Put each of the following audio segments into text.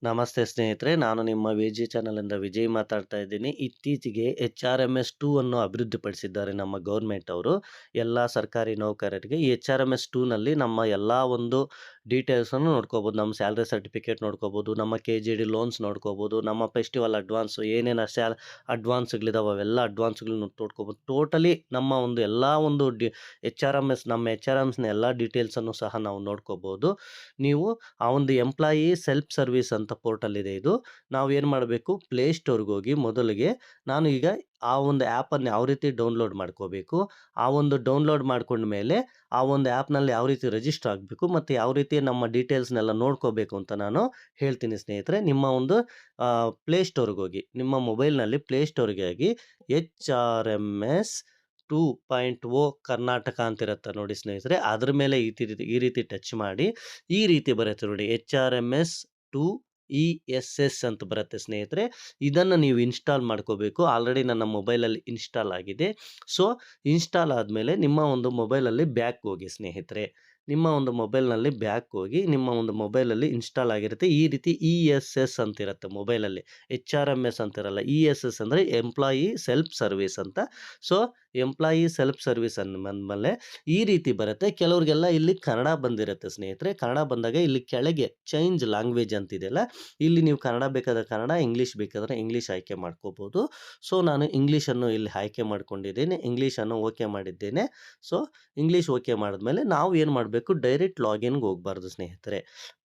ನಮಸ್ತೆ ಸ್ನೇಹಿತರೆ, ನಾನು ನಿಮ್ಮ ವಿಜಿ ಚಾನಲಿಂದ ವಿಜಯ್ ಮಾತಾಡ್ತಾ ಇದ್ದೀನಿ. ಇತ್ತೀಚೆಗೆ HRMS 2 ಅನ್ನು ಅಭಿವೃದ್ಧಿಪಡಿಸಿದ್ದಾರೆ ನಮ್ಮ ಗೌರ್ಮೆಂಟ್ ಅವರು. ಎಲ್ಲ ಸರ್ಕಾರಿ ನೌಕರರಿಗೆ ಈ HRMS 2ನಲ್ಲಿ ನಮ್ಮ ಎಲ್ಲ ಒಂದು ಡೀಟೇಲ್ಸನ್ನು ನೋಡ್ಕೋಬೋದು. ನಮ್ಮ ಸ್ಯಾಲ್ರಿ ಸರ್ಟಿಫಿಕೇಟ್ ನೋಡ್ಕೋಬೋದು, ನಮ್ಮ KGD ಲೋನ್ಸ್ ನೋಡ್ಕೋಬೋದು, ನಮ್ಮ ಫೆಸ್ಟಿವಲ್ ಅಡ್ವಾನ್ಸು ಏನೇನು ಅಡ್ವಾನ್ಸ್ಗಳಿದಾವೆ ಅವೆಲ್ಲ ಅಡ್ವಾನ್ಸ್ಗಳನ್ನ ನೋಡ್ಕೋಬೋದು. ಟೋಟಲಿ ನಮ್ಮ ಒಂದು ಎಲ್ಲ ಒಂದು ನಮ್ಮ HRMSನ ಎಲ್ಲ ಡೀಟೇಲ್ಸನ್ನು ಸಹ ನಾವು ನೋಡ್ಕೋಬೋದು. ನೀವು ಆ ಒಂದು ಎಂಪ್ಲಾಯಿ ಸೆಲ್ಫ್ ಸರ್ವಿಸ್ ಅಂತ ಪೋರ್ಟಲ್ ಇದೆ ಇದು. ನಾವು ಏನು ಮಾಡಬೇಕು, ಪ್ಲೇಸ್ಟೋರ್ಗೆ ಹೋಗಿ ಮೊದಲಿಗೆ ನಾನು ಈಗ ಆ ಒಂದು ಆ್ಯಪನ್ನು ಯಾವ ರೀತಿ ಡೌನ್ಲೋಡ್ ಮಾಡ್ಕೋಬೇಕು, ಆ ಒಂದು ಡೌನ್ಲೋಡ್ ಮಾಡ್ಕೊಂಡ ಮೇಲೆ ಆ ಒಂದು ಆ್ಯಪ್ನಲ್ಲಿ ಯಾವ ರೀತಿ ರಿಜಿಸ್ಟರ್ ಆಗಬೇಕು ಮತ್ತು ಯಾವ ರೀತಿ ನಮ್ಮ ಡೀಟೇಲ್ಸ್ನೆಲ್ಲ ನೋಡ್ಕೋಬೇಕು ಅಂತ ನಾನು ಹೇಳ್ತೀನಿ ಸ್ನೇಹಿತರೆ. ನಿಮ್ಮ ಒಂದು ಪ್ಲೇಸ್ಟೋರ್ಗೆ ಹೋಗಿ, ನಿಮ್ಮ ಮೊಬೈಲ್ನಲ್ಲಿ ಪ್ಲೇಸ್ಟೋರ್ಗೆ ಹೋಗಿ HRMS 2.0 ಕರ್ನಾಟಕ ಅಂತಿರುತ್ತೆ ನೋಡಿ ಸ್ನೇಹಿತರೆ. ಅದ್ರ ಮೇಲೆ ಈ ರೀತಿ ಟಚ್ ಮಾಡಿ ಈ ರೀತಿ ಬರುತ್ತೆ ನೋಡಿ, HRMS 2 ESS ಅಂತ ಬರುತ್ತೆ ಸ್ನೇಹಿತರೆ. ಇದನ್ನು ನೀವು ಇನ್ಸ್ಟಾಲ್ ಮಾಡ್ಕೋಬೇಕು. ಆಲ್ರೆಡಿ ನನ್ನ ಮೊಬೈಲಲ್ಲಿ ಇನ್ಸ್ಟಾಲ್ ಆಗಿದೆ. ಸೊ ಇನ್ಸ್ಟಾಲ್ ಆದಮೇಲೆ ನಿಮ್ಮ ಒಂದು ಮೊಬೈಲಲ್ಲಿ ಬ್ಯಾಕ್ ಹೋಗಿ ಸ್ನೇಹಿತರೆ. ನಿಮ್ಮ ಒಂದು ಮೊಬೈಲ್ನಲ್ಲಿ ಬ್ಯಾಕ್ ಹೋಗಿ ನಿಮ್ಮ ಒಂದು ಮೊಬೈಲಲ್ಲಿ ಇನ್ಸ್ಟಾಲ್ ಆಗಿರುತ್ತೆ. ಈ ರೀತಿ ESS ಅಂತಿರುತ್ತೆ ಮೊಬೈಲಲ್ಲಿ, HRMS ಅಂತಿರಲ್ಲ. ESS ಅಂದರೆ ಎಂಪ್ಲಾಯಿ ಸೆಲ್ಫ್ ಸರ್ವಿಸ್ ಅಂತ. ಸೊ ಎಂಪ್ಲಾಯಿ ಸೆಲ್ಫ್ ಸರ್ವಿಸ್ ಬಂದಮೇಲೆ ಈ ರೀತಿ ಬರುತ್ತೆ. ಕೆಲವ್ರಿಗೆಲ್ಲ ಇಲ್ಲಿ ಕನ್ನಡ ಬಂದಿರುತ್ತೆ ಸ್ನೇಹಿತರೆ. ಕನ್ನಡ ಬಂದಾಗ ಇಲ್ಲಿ ಕೆಳಗೆ ಚೇಂಜ್ ಲ್ಯಾಂಗ್ವೇಜ್ ಅಂತಿದೆಯಲ್ಲ, ಇಲ್ಲಿ ನೀವು ಕನ್ನಡ ಬೇಕಾದರೆ ಕನ್ನಡ, ಇಂಗ್ಲೀಷ್ ಬೇಕಾದರೆ ಇಂಗ್ಲೀಷ್ ಆಯ್ಕೆ ಮಾಡ್ಕೋಬೋದು. ಸೊ ನಾನು ಇಂಗ್ಲೀಷನ್ನು ಇಲ್ಲಿ ಆಯ್ಕೆ ಮಾಡ್ಕೊಂಡಿದ್ದೇನೆ, ಇಂಗ್ಲೀಷನ್ನು ಓಕೆ ಮಾಡಿದ್ದೇನೆ. ಸೊ ಇಂಗ್ಲೀಷ್ ಓಕೆ ಮಾಡಿದ್ಮೇಲೆ ನಾವು ಏನು ಮಾಡಬೇಕು, ಡೈರೆಕ್ಟ್ ಲಾಗಿನ್ಗೆ ಹೋಗಬಾರ್ದು ಸ್ನೇಹಿತರೆ.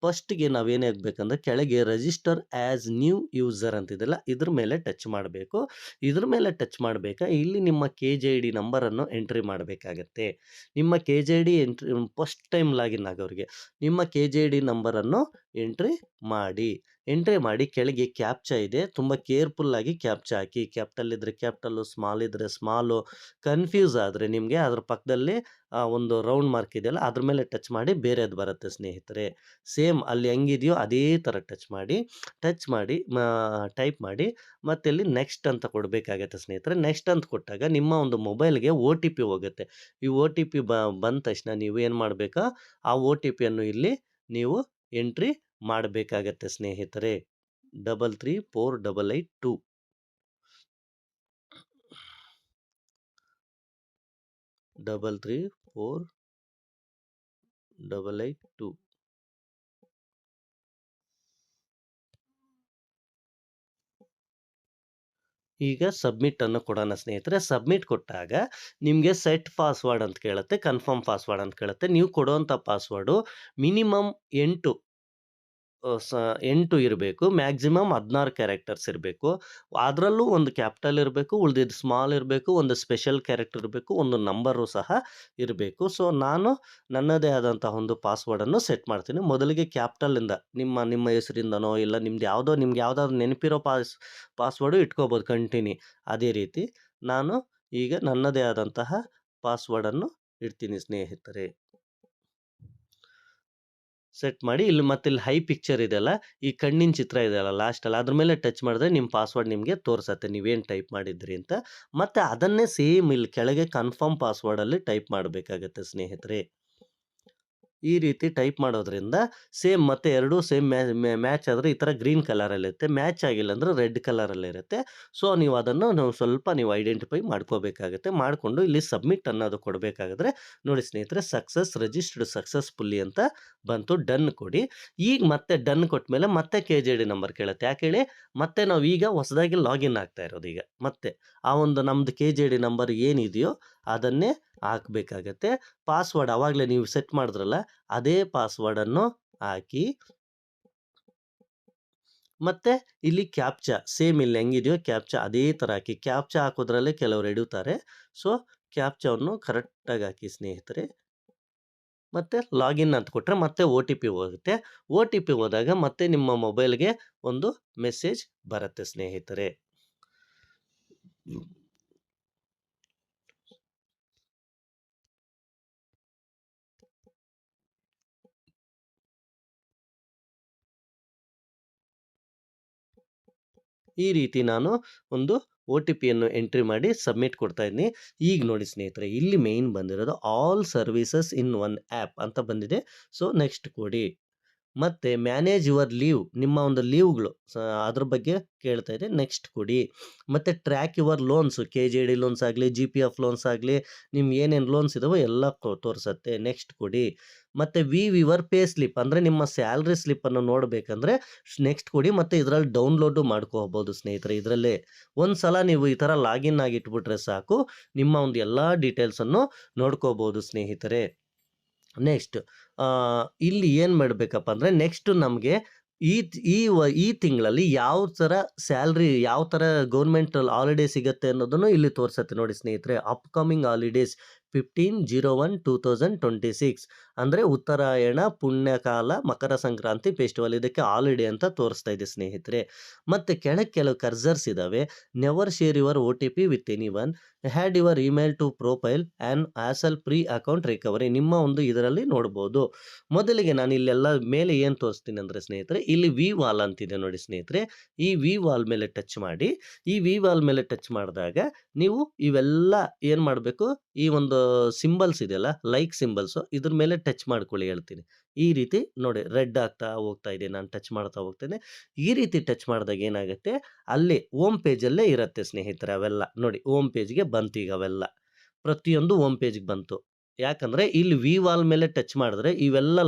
ಫಸ್ಟ್ಗೆ ನಾವೇನು ಆಗಬೇಕಂದ್ರೆ ಕೆಳಗೆ ರಿಜಿಸ್ಟರ್ ಆ್ಯಸ್ ನ್ಯೂ ಯೂಸರ್ ಅಂತಿದೆಯಲ್ಲ, ಇದ್ರ ಮೇಲೆ ಟಚ್ ಮಾಡಬೇಕು. ಇದ್ರ ಮೇಲೆ ಟಚ್ ಮಾಡಬೇಕಾ, ಇಲ್ಲಿ ನಿಮ್ಮ KJD ನಂಬರನ್ನು ಎಂಟ್ರಿ ಮಾಡಬೇಕಾಗತ್ತೆ. ನಿಮ್ಮ KJD entry first time login ಆಗೋರಿಗೆ ನಿಮ್ಮ KJD ನಂಬರನ್ನು ಎಂಟ್ರಿ ಮಾಡಿ ಕೆಳಗೆ ಕ್ಯಾಪ್ಚಾ ಇದೆ. ತುಂಬ ಕೇರ್ಫುಲ್ಲಾಗಿ ಕ್ಯಾಪ್ಚಾ ಹಾಕಿ. ಕ್ಯಾಪಿಟಲ್ ಇದ್ದರೆ ಕ್ಯಾಪಿಟಲ್ಲು, ಸ್ಮಾಲ್ ಇದ್ದರೆ ಸ್ಮಾಲು. ಕನ್ಫ್ಯೂಸ್ ಆದರೆ ನಿಮಗೆ ಅದ್ರ ಪಕ್ಕದಲ್ಲಿ ಒಂದು ರೌಂಡ್ ಮಾರ್ಕ್ ಇದೆಯಲ್ಲ, ಅದ್ರ ಮೇಲೆ ಟಚ್ ಮಾಡಿ ಬೇರೆದು ಬರುತ್ತೆ ಸ್ನೇಹಿತರೆ. ಸೇಮ್ ಅಲ್ಲಿ ಹೆಂಗಿದೆಯೋ ಅದೇ ಥರ ಟಚ್ ಮಾಡಿ ಟೈಪ್ ಮಾಡಿ ಮತ್ತೆ ಇಲ್ಲಿ ನೆಕ್ಸ್ಟ್ ಅಂತ ಕೊಡಬೇಕಾಗತ್ತೆ ಸ್ನೇಹಿತರೆ. ನೆಕ್ಸ್ಟ್ ಅಂತ ಕೊಟ್ಟಾಗ ನಿಮ್ಮ ಒಂದು ಮೊಬೈಲ್ಗೆ OTP ಹೋಗುತ್ತೆ. ಈ OTP ಬಂದ ತಕ್ಷಣ ನೀವು ಏನು ಮಾಡಬೇಕಾ, ಆ OTPಯನ್ನು ಇಲ್ಲಿ ನೀವು ಎಂಟ್ರಿ ಮಾಡಬೇಕಾಗತ್ತೆ ಸ್ನೇಹಿತರೆ. 334882 334882. ಈಗ ಸಬ್ಮಿಟ್ ಅನ್ನು ಕೊಡೋಣ ಸ್ನೇಹಿತರೆ. ಸಬ್ಮಿಟ್ ಕೊಟ್ಟಾಗ ನಿಮಗೆ ಸೆಟ್ ಪಾಸ್ವರ್ಡ್ ಅಂತ ಕೇಳುತ್ತೆ, ಕನ್ಫರ್ಮ್ ಪಾಸ್ವರ್ಡ್ ಅಂತ ಕೇಳುತ್ತೆ. ನೀವು ಕೊಡುವಂಥ ಪಾಸ್ವರ್ಡು ಮಿನಿಮಮ್ 8 ಇರಬೇಕು, ಮ್ಯಾಕ್ಸಿಮಮ್ 16 ಕ್ಯಾರೆಕ್ಟರ್ಸ್ ಇರಬೇಕು. ಅದರಲ್ಲೂ ಒಂದು ಕ್ಯಾಪಿಟಲ್ ಇರಬೇಕು, ಉಳಿದಿದ್ದು ಸ್ಮಾಲ್ ಇರಬೇಕು, ಒಂದು ಸ್ಪೆಷಲ್ ಕ್ಯಾರೆಕ್ಟರ್ ಇರಬೇಕು, ಒಂದು ನಂಬರು ಸಹ ಇರಬೇಕು. ಸೊ ನಾನು ನನ್ನದೇ ಆದಂತಹ ಒಂದು ಪಾಸ್ವರ್ಡನ್ನು ಸೆಟ್ ಮಾಡ್ತೀನಿ. ಮೊದಲಿಗೆ ಕ್ಯಾಪಿಟಲಿಂದ ನಿಮ್ಮ ಹೆಸರಿಂದನೋ ಇಲ್ಲ ನಿಮ್ಗೆ ಯಾವುದಾದ್ರು ನೆನಪಿರೋ ಪಾಸ್ವರ್ಡು ಇಟ್ಕೋಬೋದು ಕಂಟಿನ್ಯೂ. ಅದೇ ರೀತಿ ನಾನು ಈಗ ನನ್ನದೇ ಆದಂತಹ ಪಾಸ್ವರ್ಡನ್ನು ಇಡ್ತೀನಿ ಸ್ನೇಹಿತರೆ. ಸೆಟ್ ಮಾಡಿ ಇಲ್ಲಿ ಮತ್ತೆ ಇಲ್ಲಿ ಹೈ ಪಿಕ್ಚರ್ ಇದೆಯಲ್ಲ, ಈ ಕಣ್ಣಿನ ಚಿತ್ರ ಇದೆಯಲ್ಲ ಲಾಸ್ಟಲ್ಲಿ, ಅದ್ರ ಮೇಲೆ ಟಚ್ ಮಾಡಿದ್ರೆ ನಿಮ್ಮ ಪಾಸ್ವರ್ಡ್ ನಿಮಗೆ ತೋರಿಸತ್ತೆ ನೀವೇನು ಟೈಪ್ ಮಾಡಿದ್ರಿ ಅಂತ. ಮತ್ತು ಅದನ್ನೇ ಸೇಮ್ ಇಲ್ಲಿ ಕೆಳಗೆ ಕನ್ಫರ್ಮ್ ಪಾಸ್ವರ್ಡಲ್ಲಿ ಟೈಪ್ ಮಾಡಬೇಕಾಗತ್ತೆ ಸ್ನೇಹಿತರೆ. ಈ ರೀತಿ ಟೈಪ್ ಮಾಡೋದ್ರಿಂದ ಸೇಮ್ ಮತ್ತೆ ಎರಡೂ ಸೇಮ್ ಮ್ಯಾಚ್ ಆದರೆ ಈ ಥರ ಗ್ರೀನ್ ಕಲರಲ್ಲಿರುತ್ತೆ, ಮ್ಯಾಚ್ ಆಗಿಲ್ಲ ಅಂದರೆ ರೆಡ್ ಕಲರಲ್ಲಿರುತ್ತೆ. ಸೊ ನೀವು ಅದನ್ನು ಸ್ವಲ್ಪ ಐಡೆಂಟಿಫೈ ಮಾಡ್ಕೋಬೇಕಾಗುತ್ತೆ. ಮಾಡಿಕೊಂಡು ಇಲ್ಲಿ ಸಬ್ಮಿಟ್ ಅನ್ನೋದು ಕೊಡಬೇಕಾದ್ರೆ ನೋಡಿ ಸ್ನೇಹಿತರೆ, ರಿಜಿಸ್ಟರ್ಡ್ ಸಕ್ಸಸ್ಫುಲ್ಲಿ ಅಂತ ಬಂತು. ಡನ್ ಕೊಡಿ. ಈಗ ಮತ್ತೆ ಡನ್ ಕೊಟ್ಟ ಮೇಲೆ ಮತ್ತೆ KJD ನಂಬರ್ ಕೇಳುತ್ತೆ. ಯಾಕೆ ಹೇಳಿ, ಮತ್ತೆ ನಾವು ಈಗ ಹೊಸದಾಗಿ ಲಾಗಿನ್ ಆಗ್ತಾ ಇರೋದು. ಈಗ ಮತ್ತೆ ಆ ಒಂದು ನಮ್ಮದು KJD ನಂಬರ್ ಏನಿದೆಯೋ ಅದನ್ನೇ ಹಾಕಬೇಕಾಗತ್ತೆ. ಪಾಸ್ವರ್ಡ್ ಆವಾಗಲೇ ನೀವು ಸೆಟ್ ಮಾಡಿದ್ರಲ್ಲ, ಅದೇ ಪಾಸ್ವರ್ಡನ್ನು ಹಾಕಿ ಮತ್ತೆ ಇಲ್ಲಿ ಕ್ಯಾಪ್ಚಾ ಸೇಮ್ ಇಲ್ಲಿ ಹೆಂಗಿದೆಯೋ ಕ್ಯಾಪ್ಚಾ ಅದೇ ಥರ ಹಾಕಿ. ಕ್ಯಾಪ್ಚಾ ಹಾಕೋದ್ರಲ್ಲೇ ಕೆಲವರು ಎಡುತ್ತಾರೆ. ಸೊ ಕ್ಯಾಪ್ಚಾವನ್ನು ಕರೆಕ್ಟಾಗಿ ಹಾಕಿ ಸ್ನೇಹಿತರೆ. ಮತ್ತೆ ಲಾಗಿನ್ ಅಂತ ಕೊಟ್ಟರೆ ಮತ್ತೆ OTP ಹೋಗುತ್ತೆ. OTP ಹೋದಾಗ ಮತ್ತೆ ನಿಮ್ಮ ಮೊಬೈಲ್ಗೆ ಒಂದು ಮೆಸೇಜ್ ಬರುತ್ತೆ ಸ್ನೇಹಿತರೆ. ಈ ರೀತಿ ನಾನು ಒಂದು OTPಯನ್ನು ಎಂಟ್ರಿ ಮಾಡಿ ಸಬ್ಮಿಟ್ ಕೊಡ್ತಾ ಇದ್ದೀನಿ. ಈಗ ನೋಡಿ ಸ್ನೇಹಿತರೆ, ಇಲ್ಲಿ ಮೇಯ್ನ್ ಬಂದಿರೋದು all services in one app ಅಂತ ಬಂದಿದೆ. ಸೊ ನೆಕ್ಸ್ಟ್ ಕೊಡಿ. ಮತ್ತೆ ಮ್ಯಾನೇಜ್ ಯುವರ್ ಲೀವ್ ನಿಮ್ಮ ಒಂದು ಲೀವ್‌ಗಳು ಅದ್ರ ಬಗ್ಗೆ ಕೇಳ್ತಾ ಇದೆ. ನೆಕ್ಸ್ಟ್ ಕೊಡಿ. ಮತ್ತೆ ಟ್ರ್ಯಾಕ್ ಯುವರ್ ಲೋನ್ಸ್ ಕೆ.ಜೆ.ಡಿ ಲೋನ್ಸ್ ಆಗಲಿ, ಜಿ.ಪಿ.ಎಫ್ ಲೋನ್ಸ್ ಆಗಲಿ, ನಿಮ್ಗೆ ಏನೇನು ಲೋನ್ಸ್ ಇದಾವೋ ಎಲ್ಲ ತೋರಿಸುತ್ತೆ. ನೆಕ್ಸ್ಟ್ ಕೊಡಿ. ಮತ್ತೆ ವೀವ್ ಯುವರ್ ಪೇ ಸ್ಲಿಪ್ ಅಂದ್ರೆ ನಿಮ್ಮ ಸ್ಯಾಲರಿ ಸ್ಲಿಪ್ಪನ್ನು ನೋಡಬೇಕಂದ್ರೆ ನೆಕ್ಸ್ಟ್ ಕೊಡಿ. ಮತ್ತೆ ಇದರಲ್ಲಿ ಡೌನ್ಲೋಡು ಮಾಡ್ಕೋಬಹುದು ಸ್ನೇಹಿತರೆ ಇದರಲ್ಲೇ. ಒಂದ್ಸಲ ನೀವು ಈ ಥರ ಲಾಗಿನ್ ಆಗಿ ಇಟ್ಬಿಟ್ರೆ ಸಾಕು, ನಿಮ್ಮ ಒಂದು ಎಲ್ಲ ಡೀಟೇಲ್ಸನ್ನು ನೋಡ್ಕೋಬಹುದು ಸ್ನೇಹಿತರೆ. ನೆಕ್ಸ್ಟ್ ಇಲ್ಲಿ ಏನು ಮಾಡಬೇಕಪ್ಪ ಅಂದರೆ ನೆಕ್ಸ್ಟ್ ನಮಗೆ ಈ ತಿಂಗಳಲ್ಲಿ ಯಾವ ಥರ ಸ್ಯಾಲ್ರಿ ಯಾವ ಥರ ಗೌರ್ಮೆಂಟ್ ಹಾಲಿಡೇ ಸಿಗುತ್ತೆ ಅನ್ನೋದನ್ನು ಇಲ್ಲಿ ತೋರಿಸುತ್ತೆ ನೋಡಿ ಸ್ನೇಹಿತರೆ. ಅಪ್ಕಮಿಂಗ್ ಹಾಲಿಡೇಸ್ 15/01/2026 ಅಂದರೆ ಉತ್ತರಾಯಣ, ಪುಣ್ಯಕಾಲ, ಮಕರ ಸಂಕ್ರಾಂತಿ ಫೆಸ್ಟಿವಲ್ ಇದಕ್ಕೆ ಹಾಲಿಡೇ ಅಂತ ತೋರಿಸ್ತಾ ಇದೆ ಸ್ನೇಹಿತರೆ. ಮತ್ತು ಕೆಳಗೆ ಕೆಲವು ಕರ್ಸರ್ಸ್ ಇದ್ದಾವೆ. Never share your OTP with anyone, add your email to profile and ಆಸಲ್ ಪ್ರೀ ಅಕೌಂಟ್ ರಿಕವರಿ ನಿಮ್ಮ ಒಂದು ಇದರಲ್ಲಿ ನೋಡ್ಬೋದು. ಮೊದಲಿಗೆ ನಾನು ಇಲ್ಲೆಲ್ಲ ಮೇಲೆ ಏನು ತೋರಿಸ್ತೀನಿ ಅಂದರೆ ಸ್ನೇಹಿತರೆ, ಇಲ್ಲಿ ವಿ ವಾಲ್ ಅಂತಿದೆ ನೋಡಿ ಸ್ನೇಹಿತರೆ. ಈ ವಿ ವಾಲ್ ಮೇಲೆ ಟಚ್ ಮಾಡಿ. ಈ ವಿ ವಾಲ್ ಮೇಲೆ ಟಚ್ ಮಾಡಿದಾಗ ನೀವು ಇವೆಲ್ಲ ಏನು ಮಾಡಬೇಕು, ಈ ಒಂದು ಸಿಂಬಲ್ಸ್ ಇದೆಯಲ್ಲ, ಲೈಕ್ ಸಿಂಬಲ್ಸು, ಇದ್ರ ಮೇಲೆ ಟಚ್ ಮಾಡ್ಕೊಳ್ಳಿ ಹೇಳ್ತೀನಿ. ಈ ರೀತಿ ನೋಡಿ ರೆಡ್ ಆಗ್ತಾ ಹೋಗ್ತಾ ಇದೆ, ನಾನು ಟಚ್ ಮಾಡ್ತಾ ಹೋಗ್ತೇನೆ. ಈ ರೀತಿ ಟಚ್ ಮಾಡಿದಾಗ ಏನಾಗುತ್ತೆ, ಅಲ್ಲಿ ಹೋಮ್ ಪೇಜಲ್ಲೇ ಇರುತ್ತೆ ಸ್ನೇಹಿತರೆ ಅವೆಲ್ಲ. ನೋಡಿ ಹೋಮ್ ಪೇಜ್ಗೆ ಬಂತು ಈಗ ಅವೆಲ್ಲ. ಪ್ರತಿಯೊಂದು ಹೋಮ್ ಪೇಜ್ಗೆ ಬಂತು. ಯಾಕಂದರೆ ಇಲ್ಲಿ ವಿ ವಾಲ್ ಮೇಲೆ ಟಚ್ ಮಾಡಿದ್ರೆ ಇವೆಲ್ಲ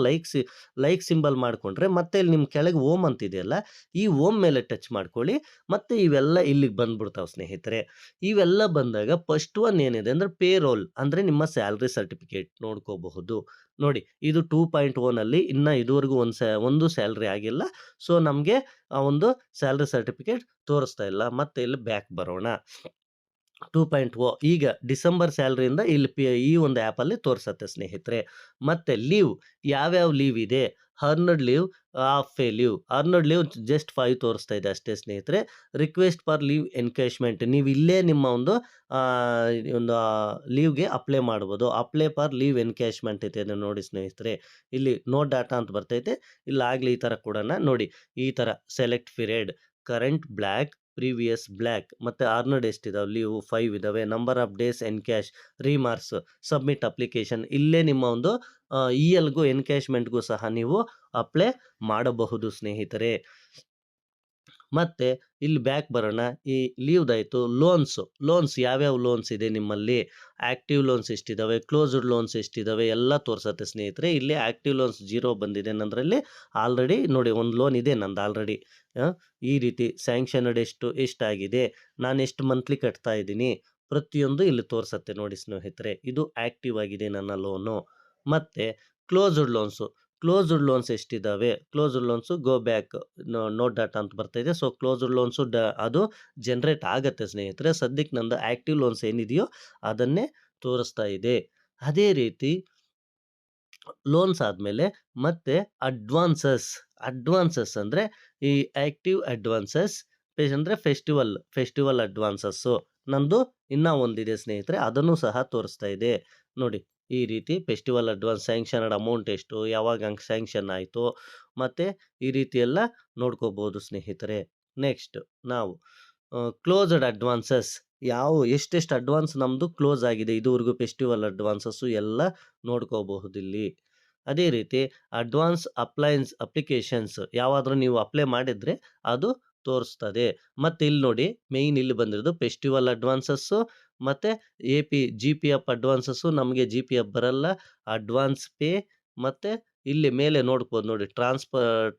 ಲೈಕ್ ಸಿಂಬಲ್ ಮಾಡಿಕೊಂಡ್ರೆ ಮತ್ತೆ ಇಲ್ಲಿ ನಿಮ್ಮ ಕೆಳಗೆ ಓಮ್ ಅಂತಿದೆಯಲ್ಲ, ಈ ಓಮ್ ಮೇಲೆ ಟಚ್ ಮಾಡ್ಕೊಳ್ಳಿ. ಮತ್ತೆ ಇವೆಲ್ಲ ಇಲ್ಲಿಗೆ ಬಂದ್ಬಿಡ್ತಾವೆ ಸ್ನೇಹಿತರೆ. ಇವೆಲ್ಲ ಬಂದಾಗ ಫಸ್ಟ್ ಒನ್ ಏನಿದೆ ಅಂದರೆ ಪೇ ರೋಲ್ ಅಂದರೆ ನಿಮ್ಮ ಸ್ಯಾಲ್ರಿ ಸರ್ಟಿಫಿಕೇಟ್ ನೋಡ್ಕೋಬಹುದು. ನೋಡಿ ಇದು 2.0ನಲ್ಲಿ ಇನ್ನು ಇದುವರೆಗೂ ಒಂದು ಸ್ಯಾಲ್ರಿ ಆಗಿಲ್ಲ. ಸೊ ನಮಗೆ ಆ ಒಂದು ಸ್ಯಾಲ್ರಿ ಸರ್ಟಿಫಿಕೇಟ್ ತೋರಿಸ್ತಾ ಇಲ್ಲ. ಮತ್ತೆ ಇಲ್ಲಿ ಬ್ಯಾಕ್ ಬರೋಣ. 2.0 ಈಗ ಡಿಸೆಂಬರ್ ಸ್ಯಾಲರಿಯಿಂದ ಇಲ್ಲಿ ಈ ಒಂದು ಆ್ಯಪಲ್ಲಿ ತೋರಿಸುತ್ತೆ ಸ್ನೇಹಿತರೆ. ಮತ್ತು ಲೀವ್ ಯಾವ್ಯಾವ ಲೀವ್ ಇದೆ, earned leave, half A leave. Earned leave just 5 ತೋರಿಸ್ತಾ ಇದೆ ಅಷ್ಟೇ ಸ್ನೇಹಿತರೆ. ರಿಕ್ವೆಸ್ಟ್ ಫಾರ್ ಲೀವ್ ಎನ್ಕೇಶ್ಮೆಂಟ್ ನೀವು ಇಲ್ಲೇ ನಿಮ್ಮ ಒಂದು ಲೀವ್ಗೆ ಅಪ್ಲೈ ಮಾಡ್ಬೋದು. ಅಪ್ಲೈ ಫಾರ್ ಲೀವ್ ಎನ್ಕೇಶ್ಮೆಂಟ್ ಇದೆ ನೋಡಿ ಸ್ನೇಹಿತರೆ. ಇಲ್ಲಿ ನೋ ಡಾಟಾ ಅಂತ ಬರ್ತೈತೆ. ಇಲ್ಲ ಆಗಲಿ ಈ ಥರ ಕೊಡೋಣ ನೋಡಿ. ಈ ಥರ select period, current black, previous black, ಮತ್ತು ಅರ್ನ್ಡ್ ಎಷ್ಟಿದಾವೆ ಲೀವ್ 5 ಇದ್ದಾವೆ. Number of days encash, remarks, submit application. ಇಲ್ಲೇ ನಿಮ್ಮ ಒಂದು ELಗೂ ಎನ್ಕ್ಯಾಶ್ಮೆಂಟ್ಗೂ ಸಹ ನೀವು ಅಪ್ಲೈ ಮಾಡಬಹುದು ಸ್ನೇಹಿತರೆ. ಮತ್ತು ಇಲ್ಲಿ ಬ್ಯಾಕ್ ಬರೋಣ. ಈ ಲೀವ್ದಾಯಿತು. ಲೋನ್ಸ್ ಯಾವ್ಯಾವ ಲೋನ್ಸ್ ಇದೆ ನಿಮ್ಮಲ್ಲಿ, ಆ್ಯಕ್ಟಿವ್ ಲೋನ್ಸ್ ಎಷ್ಟಿದ್ದಾವೆ, ಕ್ಲೋಸ್ಡ್ ಲೋನ್ಸ್ ಎಷ್ಟಿದ್ದಾವೆ ಎಲ್ಲ ತೋರಿಸುತ್ತೆ ಸ್ನೇಹಿತರೆ. ಇಲ್ಲಿ ಆ್ಯಕ್ಟಿವ್ ಲೋನ್ಸ್ 0 ಬಂದಿದೆ ನನ್ನದ್ರಲ್ಲಿ. ಆಲ್ರೆಡಿ ನೋಡಿ ಒಂದು ಲೋನ್ ಇದೆ ನಂದು ಆಲ್ರೆಡಿ. ಈ ರೀತಿ ಸ್ಯಾಂಕ್ಷನ್ಡ್ ಎಷ್ಟಾಗಿದೆ, ನಾನು ಎಷ್ಟು ಮಂತ್ಲಿ ಕಟ್ತಾ ಇದ್ದೀನಿ, ಪ್ರತಿಯೊಂದು ಇಲ್ಲಿ ತೋರಿಸುತ್ತೆ ನೋಡಿ ಸ್ನೇಹಿತರೆ. ಇದು ಆ್ಯಕ್ಟಿವ್ ಆಗಿದೆ ನನ್ನ ಲೋನು. ಮತ್ತು ಕ್ಲೋಸ್ಡ್ ಲೋನ್ಸ್ ಎಷ್ಟಿದ್ದಾವೆ, closed loans go back, no data ಅಂತ ಬರ್ತಾಯಿದೆ. ಸೊ ಕ್ಲೋಸ್ಡ್ ಲೋನ್ಸು ಅದು ಜನ್ರೇಟ್ ಆಗುತ್ತೆ ಸ್ನೇಹಿತರೆ. ಸದ್ಯಕ್ಕೆ ನಂದು ಆ್ಯಕ್ಟಿವ್ ಲೋನ್ಸ್ ಏನಿದೆಯೋ ಅದನ್ನೇ ತೋರಿಸ್ತಾ ಇದೆ. ಅದೇ ರೀತಿ ಲೋನ್ಸ್ ಆದಮೇಲೆ ಮತ್ತೆ ಅಡ್ವಾನ್ಸಸ್ ಅಂದರೆ ಈ ಆ್ಯಕ್ಟಿವ್ ಅಡ್ವಾನ್ಸಸ್ ಅಂದರೆ ಫೆಸ್ಟಿವಲ್ ಅಡ್ವಾನ್ಸಸ್ಸು ನಂದು ಇನ್ನೂ ಒಂದಿದೆ ಸ್ನೇಹಿತರೆ, ಅದನ್ನು ಸಹ ತೋರಿಸ್ತಾ ಇದೆ ನೋಡಿ. ಈ ರೀತಿ ಫೆಸ್ಟಿವಲ್ ಅಡ್ವಾನ್ಸ್ ಸ್ಯಾಂಕ್ಷನ್ಡ್ ಅಮೌಂಟ್ ಎಷ್ಟು, ಯಾವಾಗ ಹಂಗೆ ಸ್ಯಾಂಕ್ಷನ್ ಆಯಿತು, ಮತ್ತು ಈ ರೀತಿ ಎಲ್ಲ ನೋಡ್ಕೋಬೋದು ಸ್ನೇಹಿತರೆ. ನೆಕ್ಸ್ಟ್ ನಾವು ಕ್ಲೋಸ್ಡ್ ಅಡ್ವಾನ್ಸಸ್ ಎಷ್ಟೆಷ್ಟು ಅಡ್ವಾನ್ಸ್ ನಮ್ಮದು ಕ್ಲೋಸ್ ಆಗಿದೆ ಇದುವರೆಗೂ, ಫೆಸ್ಟಿವಲ್ ಅಡ್ವಾನ್ಸಸ್ಸು ಎಲ್ಲ ನೋಡ್ಕೋಬಹುದಿಲ್ಲಿ. ಅದೇ ರೀತಿ ಅಡ್ವಾನ್ಸ್ ಅಪ್ಲಿಕೇಶನ್ಸ್ ಯಾವಾದರೂ ನೀವು ಅಪ್ಲೈ ಮಾಡಿದರೆ ಅದು ತೋರಿಸ್ತದೆ. ಮತ್ತು ಇಲ್ಲಿ ನೋಡಿ ಮೇಯ್ನ್ ಇಲ್ಲಿ ಬಂದಿರೋದು ಫೆಸ್ಟಿವಲ್ ಅಡ್ವಾನ್ಸಸ್ಸು ಮತ್ತು GPF ಅಡ್ವಾನ್ಸಸ್ಸು. ನಮಗೆ GPF ಬರಲ್ಲ. ಅಡ್ವಾನ್ಸ್ ಪೇ ಮತ್ತು ಇಲ್ಲಿ ಮೇಲೆ ನೋಡ್ಬೋದು ನೋಡಿ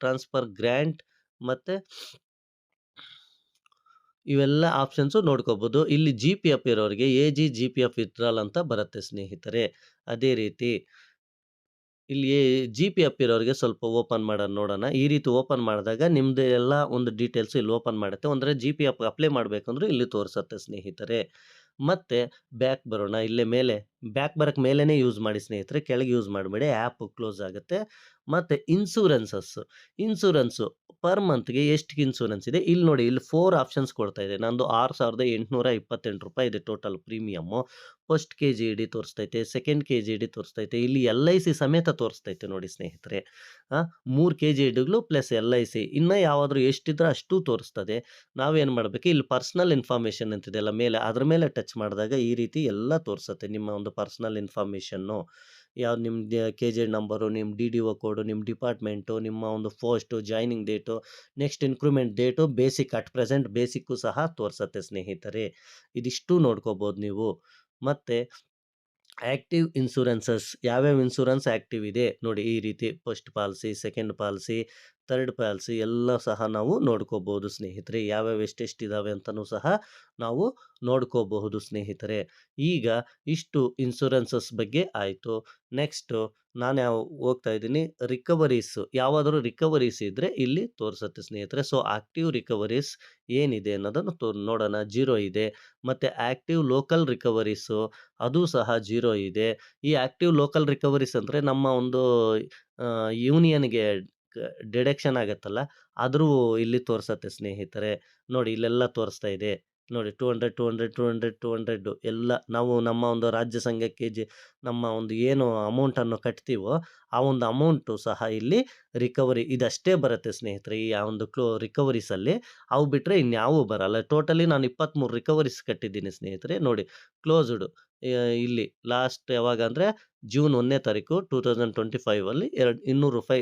ಟ್ರಾನ್ಸ್ಫರ್ ಗ್ರ್ಯಾಂಟ್ ಮತ್ತು ಇವೆಲ್ಲ ಆಪ್ಷನ್ಸು ನೋಡ್ಕೋಬೋದು. ಇಲ್ಲಿ GPF ಇರೋರಿಗೆ GPF ವಿತ್ಡ್ರಾಲ್ ಅಂತ ಬರುತ್ತೆ ಸ್ನೇಹಿತರೆ. ಅದೇ ರೀತಿ ಇಲ್ಲಿ GPF ಇರೋರಿಗೆ ಸ್ವಲ್ಪ ಓಪನ್ ಮಾಡೋದು ನೋಡೋಣ. ಈ ರೀತಿ ಓಪನ್ ಮಾಡಿದಾಗ ನಿಮ್ಮದು ಎಲ್ಲ ಒಂದು ಡೀಟೇಲ್ಸ್ ಇಲ್ಲಿ ಓಪನ್ ಮಾಡುತ್ತೆ. ಅಂದರೆ GPF ಅಪ್ಲೈ ಮಾಡಬೇಕಂದ್ರೂ ಇಲ್ಲಿ ತೋರಿಸುತ್ತೆ ಸ್ನೇಹಿತರೆ. ಮತ್ತು ಬ್ಯಾಕ್ ಬರೋಣ. ಇಲ್ಲೇ ಮೇಲೆ ಬ್ಯಾಕ್ ಬರೋಕ್ಕೆ ಮೇಲೇ ಯೂಸ್ ಮಾಡಿ ಸ್ನೇಹಿತರೆ, ಕೆಳಗೆ ಯೂಸ್ ಮಾಡಬೇಡಿ, ಆ್ಯಪ್ ಕ್ಲೋಸ್ ಆಗುತ್ತೆ. ಮತ್ತು ಇನ್ಸೂರೆನ್ಸು ಪರ್ ಮಂತ್ಗೆ ಎಷ್ಟಿಗೆ ಇನ್ಸೂರೆನ್ಸ್ ಇದೆ ಇಲ್ಲಿ ನೋಡಿ. ಇಲ್ಲಿ 4 ಆಪ್ಷನ್ಸ್ ಕೊಡ್ತಾ ಇದೆ. ನಂದು ₹6,828 ಇದೆ ಟೋಟಲ್ ಪ್ರೀಮಿಯಮ್ಮು. ಫಸ್ಟ್ KGD ತೋರಿಸ್ತೈತೆ, ಸೆಕೆಂಡ್ KGD ತೋರಿಸ್ತೈತೆ, ಇಲ್ಲಿ LIC ಸಮೇತ ತೋರಿಸ್ತೈತೆ ನೋಡಿ ಸ್ನೇಹಿತರೆ. 3 KGDಗಳು ಪ್ಲಸ್ LIC. ಇನ್ನೂ ಯಾವಾದರೂ ಎಷ್ಟಿದ್ರೆ ಅಷ್ಟು ತೋರಿಸ್ತದೆ. ನಾವೇನು ಮಾಡಬೇಕು, ಇಲ್ಲಿ ಪರ್ಸ್ನಲ್ ಇನ್ಫಾರ್ಮೇಷನ್ ಅಂತಿದೆಯಲ್ಲ ಮೇಲೆ, ಅದ್ರ ಮೇಲೆ ಟಚ್ ಮಾಡಿದಾಗ ಈ ರೀತಿ ಎಲ್ಲ ತೋರಿಸುತ್ತೆ ನಿಮ್ಮ ಒಂದು ಪರ್ಸ್ನಲ್ ಇನ್ಫಾರ್ಮೇಷನ್ನು. ಯಾವ್ದು ನಿಮ್ಮ ಕೆ.ಜೆ ನಂಬರು, ನಿಮ್ಮ ಡಿ.ಡಿ.ಒ ಕೋಡು, ನಿಮ್ಮ ಡಿಪಾರ್ಟ್‌ಮೆಂಟು, ನಿಮ್ಮ ಒಂದು post, joining date, next increment date, basic at present basic ಸಹ ತೋರಿಸುತ್ತೆ ಸ್ನೇಹಿತರೆ. ಇದಿಷ್ಟು ನೋಡ್ಕೋಬೋದು ನೀವು. ಮತ್ತೆ ಆಕ್ಟಿವ್ ಇನ್ಶೂರೆನ್ಸಸ್ ಯಾವ್ಯಾವ ಇನ್ಶೂರೆನ್ಸ್ ಆಕ್ಟಿವ್ ಇದೆ ನೋಡಿ, ಈ ರೀತಿ first policy, second policy, third policy ಎಲ್ಲ ಸಹ ನಾವು ನೋಡ್ಕೋಬಹುದು ಸ್ನೇಹಿತರೆ. ಯಾವ್ಯಾವ ಎಷ್ಟೆಷ್ಟಿದಾವೆ ಅಂತಲೂ ಸಹ ನಾವು ನೋಡ್ಕೋಬಹುದು ಸ್ನೇಹಿತರೆ. ಈಗ ಇಷ್ಟು ಇನ್ಶೂರೆನ್ಸಸ್ ಬಗ್ಗೆ ಆಯಿತು. ನೆಕ್ಸ್ಟು ನಾನು ಹೋಗ್ತಾ ಇದ್ದೀನಿ ರಿಕವರೀಸ್. ಯಾವುದಾದ್ರೂ ರಿಕವರೀಸ್ ಇದ್ದರೆ ಇಲ್ಲಿ ತೋರಿಸುತ್ತೆ ಸ್ನೇಹಿತರೆ. ಸೊ ಆಕ್ಟಿವ್ ರಿಕವರೀಸ್ ಏನಿದೆ ಅನ್ನೋದನ್ನು ನೋಡೋಣ. 0 ಇದೆ. ಮತ್ತು ಆಕ್ಟಿವ್ ಲೋಕಲ್ ರಿಕವರೀಸು ಅದು ಸಹ 0 ಇದೆ. ಈ ಆಕ್ಟಿವ್ ಲೋಕಲ್ ರಿಕವರೀಸ್ ಅಂದರೆ ನಮ್ಮ ಒಂದು ಯೂನಿಯನ್‌ಗೆ ಡಿಡಕ್ಷನ್ ಆಗತ್ತಲ್ಲ, ಆದರೂ ಇಲ್ಲಿ ತೋರಿಸುತ್ತೆ ಸ್ನೇಹಿತರೆ. ನೋಡಿ ಇಲ್ಲೆಲ್ಲ ತೋರಿಸ್ತಾ ಇದೆ. ನೋಡಿ 200, 200, 200, 200 ಎಲ್ಲ ನಾವು ನಮ್ಮ ಒಂದು ರಾಜ್ಯ ಸಂಘಕ್ಕೆ ನಮ್ಮ ಒಂದು ಏನು ಅಮೌಂಟನ್ನು ಕಟ್ತೀವೋ, ಆ ಒಂದು ಅಮೌಂಟು ಸಹ ಇಲ್ಲಿ ರಿಕವರಿ ಇದಷ್ಟೇ ಬರುತ್ತೆ ಸ್ನೇಹಿತರೆ. ಈ ಆ ಒಂದು ರಿಕವರೀಸಲ್ಲಿ ಅವು ಬಿಟ್ಟರೆ ಇನ್ಯಾವೂ ಬರಲ್ಲ. ಟೋಟಲಿ ನಾನು 23 ರಿಕವರೀಸ್ ಕಟ್ಟಿದ್ದೀನಿ ಸ್ನೇಹಿತರೆ. ನೋಡಿ ಕ್ಲೋಸ್ಡ್ ಇಲ್ಲಿ ಲಾಸ್ಟ್ ಯಾವಾಗ ಅಂದರೆ ಜೂನ್ 1ನೇ ತಾರೀಕು 2025 ಅಲ್ಲಿ ₹200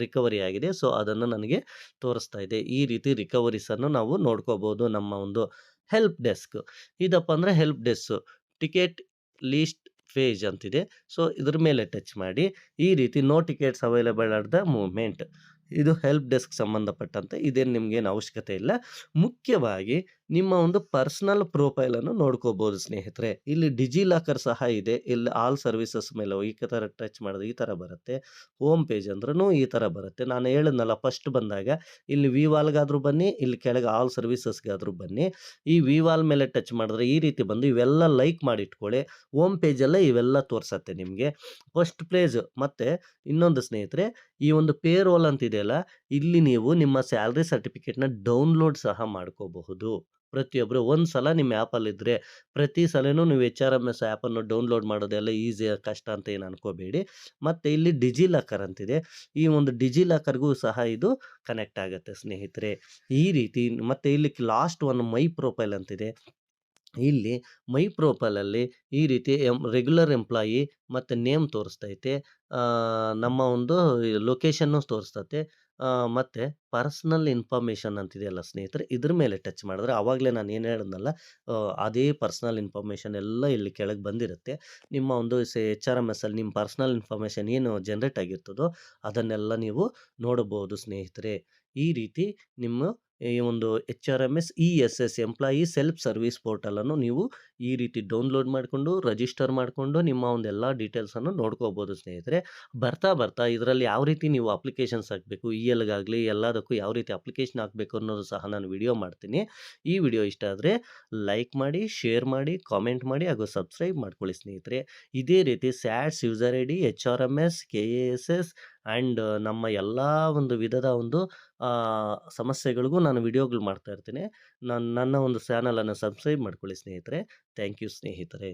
ರಿಕವರಿ ಆಗಿದೆ. ಸೊ ಅದನ್ನು ನನಗೆ ತೋರಿಸ್ತಾ ಇದೆ. ಈ ರೀತಿ ರಿಕವರೀಸನ್ನು ನಾವು ನೋಡ್ಕೋಬಹುದು ನಮ್ಮ ಒಂದು ಹೆಲ್ಪ್ ಡೆಸ್ಕ್. ಇದಪ್ಪ ಅಂದರೆ help desk ticket list page ಅಂತಿದೆ. ಸೊ ಇದ್ರ ಮೇಲೆ ಟಚ್ ಮಾಡಿ ಈ ರೀತಿ no tickets available at the movement. ಇದು ಹೆಲ್ಪ್ ಡೆಸ್ಕ್ ಸಂಬಂಧಪಟ್ಟಂತೆ ಇದೇನು ನಿಮಗೇನು ಅವಶ್ಯಕತೆ ಇಲ್ಲ. ಮುಖ್ಯವಾಗಿ ನಿಮ್ಮ ಒಂದು ಪರ್ಸನಲ್ ಪ್ರೊಫೈಲನ್ನು ನೋಡ್ಕೋಬೋದು ಸ್ನೇಹಿತರೆ. ಇಲ್ಲಿ ಡಿಜಿಲಾಕರ್ ಸಹ ಇದೆ. ಇಲ್ಲಿ ಆಲ್ ಸರ್ವಿಸಸ್ ಮೇಲೆ ಈ ಥರ ಟಚ್ ಮಾಡಿದ್ರೆ ಈ ಥರ ಬರುತ್ತೆ. ಹೋಮ್ ಪೇಜ್ ಅಂದ್ರೂ ಈ ಥರ ಬರುತ್ತೆ. ನಾನು ಹೇಳಿದ್ನಲ್ಲ ಫಸ್ಟ್ ಬಂದಾಗ ಇಲ್ಲಿ ವಿ ವಾಲ್ಗಾದರೂ ಬನ್ನಿ, ಇಲ್ಲಿ ಕೆಳಗೆ ಆಲ್ ಸರ್ವಿಸಸ್ಗಾದರೂ ಬನ್ನಿ. ಈ ವಿ ವಾಲ್ ಮೇಲೆ ಟಚ್ ಮಾಡಿದ್ರೆ ಈ ರೀತಿ ಬಂದು ಇವೆಲ್ಲ ಲೈಕ್ ಮಾಡಿ ಇಟ್ಕೊಳ್ಳಿ. ಹೋಮ್ ಪೇಜಲ್ಲೇ ಇವೆಲ್ಲ ತೋರಿಸತ್ತೆ ನಿಮಗೆ. ಫಸ್ಟ್ ಪೇಜ್ ಮತ್ತು ಇನ್ನೊಂದು ಸ್ನೇಹಿತರೆ, ಈ ಒಂದು ಪೇ ರೋಲ್ ಅಂತಿದೆಯಲ್ಲ, ಇಲ್ಲಿ ನೀವು ನಿಮ್ಮ ಸ್ಯಾಲರಿ ಸರ್ಟಿಫಿಕೇಟ್‌ನ ಡೌನ್‌ಲೋಡ್ ಸಹ ಮಾಡ್ಕೋಬಹುದು. ಪ್ರತಿಯೊಬ್ಬರು ಒಂದು ಸಲ ನಿಮ್ಮ ಆ್ಯಪಲ್ಲಿದ್ದರೆ ಪ್ರತಿ ಸಲನೂ ನೀವು ಎಚ್.ಆರ್.ಎಮ್.ಎಸ್ ಆ್ಯಪನ್ನು ಡೌನ್‌ಲೋಡ್ ಮಾಡೋದೆಲ್ಲ ಈಸಿ ಕಷ್ಟ ಅಂತ ಏನು ಅನ್ಕೋಬೇಡಿ. ಮತ್ತು ಇಲ್ಲಿ ಡಿಜಿಲಾಕರ್ ಅಂತಿದೆ. ಈ ಒಂದು ಡಿಜಿಲಾಕರ್‌ಗೂ ಸಹ ಇದು ಕನೆಕ್ಟ್ ಆಗುತ್ತೆ ಸ್ನೇಹಿತರೆ. ಈ ರೀತಿ ಮತ್ತು ಇಲ್ಲಿ ಲಾಸ್ಟ್ ಒನ್ ಮೈ ಪ್ರೊಫೈಲ್ ಅಂತಿದೆ. ಇಲ್ಲಿ ಮೈ ಪ್ರೊಫೈಲಲ್ಲಿ ಈ ರೀತಿ ರೆಗ್ಯುಲರ್ ಎಂಪ್ಲಾಯಿ ಮತ್ತು ನೇಮ್ ತೋರಿಸ್ತೈತೆ. ನಮ್ಮ ಒಂದು ಲೊಕೇಶನ್ನು ತೋರಿಸ್ತತೆ. ಮತ್ತು ಪರ್ಸನಲ್ ಇನ್ಫಾರ್ಮೇಷನ್ ಅಂತಿದೆಯಲ್ಲ ಸ್ನೇಹಿತರೆ, ಇದ್ರ ಮೇಲೆ ಟಚ್ ಮಾಡಿದ್ರೆ ಆವಾಗಲೇ ನಾನು ಏನು ಹೇಳಿದ್ನಲ್ಲ, ಅದೇ ಪರ್ಸನಲ್ ಇನ್ಫಾರ್ಮೇಷನ್ ಎಲ್ಲ ಇಲ್ಲಿ ಕೆಳಗೆ ಬಂದಿರುತ್ತೆ. ನಿಮ್ಮ ಒಂದು ಎಚ್.ಆರ್.ಎಮ್.ಎಸ್ಸಲ್ಲಿ ನಿಮ್ಮ ಪರ್ಸನಲ್ ಇನ್ಫಾರ್ಮೇಷನ್ ಏನು ಜನ್ರೇಟ್ ಆಗಿರ್ತದೋ ಅದನ್ನೆಲ್ಲ ನೀವು ನೋಡಬಹುದು ಸ್ನೇಹಿತರೆ. ಈ ರೀತಿ ನಿಮ್ಮ ಈ ಒಂದು ಎಚ್.ಆರ್.ಎಮ್.ಎಸ್ ಇ.ಎಸ್.ಎಸ್ ಎಂಪ್ಲಾಯಿ ಸೆಲ್ಫ್ ಸರ್ವಿಸ್ ಪೋರ್ಟಲನ್ನು ನೀವು ಈ ರೀತಿ ಡೌನ್‌ಲೋಡ್ ಮಾಡಿಕೊಂಡು ರಿಜಿಸ್ಟರ್ ಮಾಡಿಕೊಂಡು ನಿಮ್ಮ ಒಂದು ಎಲ್ಲ ಡೀಟೇಲ್ಸನ್ನು ನೋಡ್ಕೋಬೋದು ಸ್ನೇಹಿತರೆ. ಬರ್ತಾ ಬರ್ತಾ ಇದರಲ್ಲಿ ಯಾವ ರೀತಿ ನೀವು ಅಪ್ಲಿಕೇಶನ್ಸ್ ಹಾಕಬೇಕು, ಇ.ಎಲ್‌ಗಾಗಲಿ ಎಲ್ಲದಕ್ಕೂ ಯಾವ ರೀತಿ ಅಪ್ಲಿಕೇಶನ್ ಹಾಕಬೇಕು ಅನ್ನೋದು ಸಹ ನಾನು ವಿಡಿಯೋ ಮಾಡ್ತೀನಿ. ಈ ವಿಡಿಯೋ ಇಷ್ಟ ಆದರೆ ಲೈಕ್ ಮಾಡಿ, ಶೇರ್ ಮಾಡಿ, ಕಾಮೆಂಟ್ ಮಾಡಿ ಹಾಗೂ ಸಬ್ಸ್ಕ್ರೈಬ್ ಮಾಡ್ಕೊಳ್ಳಿ ಸ್ನೇಹಿತರೆ. ಇದೇ ರೀತಿ ಸ್ಯಾಟ್ಸ್, ಯೂಸರ್ ಐ ಡಿ, ಎಚ್.ಆರ್.ಎಮ್.ಎಸ್, ಕೆ.ಎ.ಎಸ್.ಎಸ್ ಆ್ಯಂಡ್ ನಮ್ಮ ಎಲ್ಲ ಒಂದು ವಿಧದ ಒಂದು ಸಮಸ್ಯೆಗಳಿಗೂ ನಾನು ವಿಡಿಯೋಗಳು ಮಾಡ್ತಾ ಇರ್ತೀನಿ. ನನ್ನ ಒಂದು ಚಾನಲನ್ನು ಸಬ್ಸ್ಕ್ರೈಬ್ ಮಾಡ್ಕೊಳ್ಳಿ ಸ್ನೇಹಿತರೆ. ಥ್ಯಾಂಕ್ ಯು ಸ್ನೇಹಿತರೆ.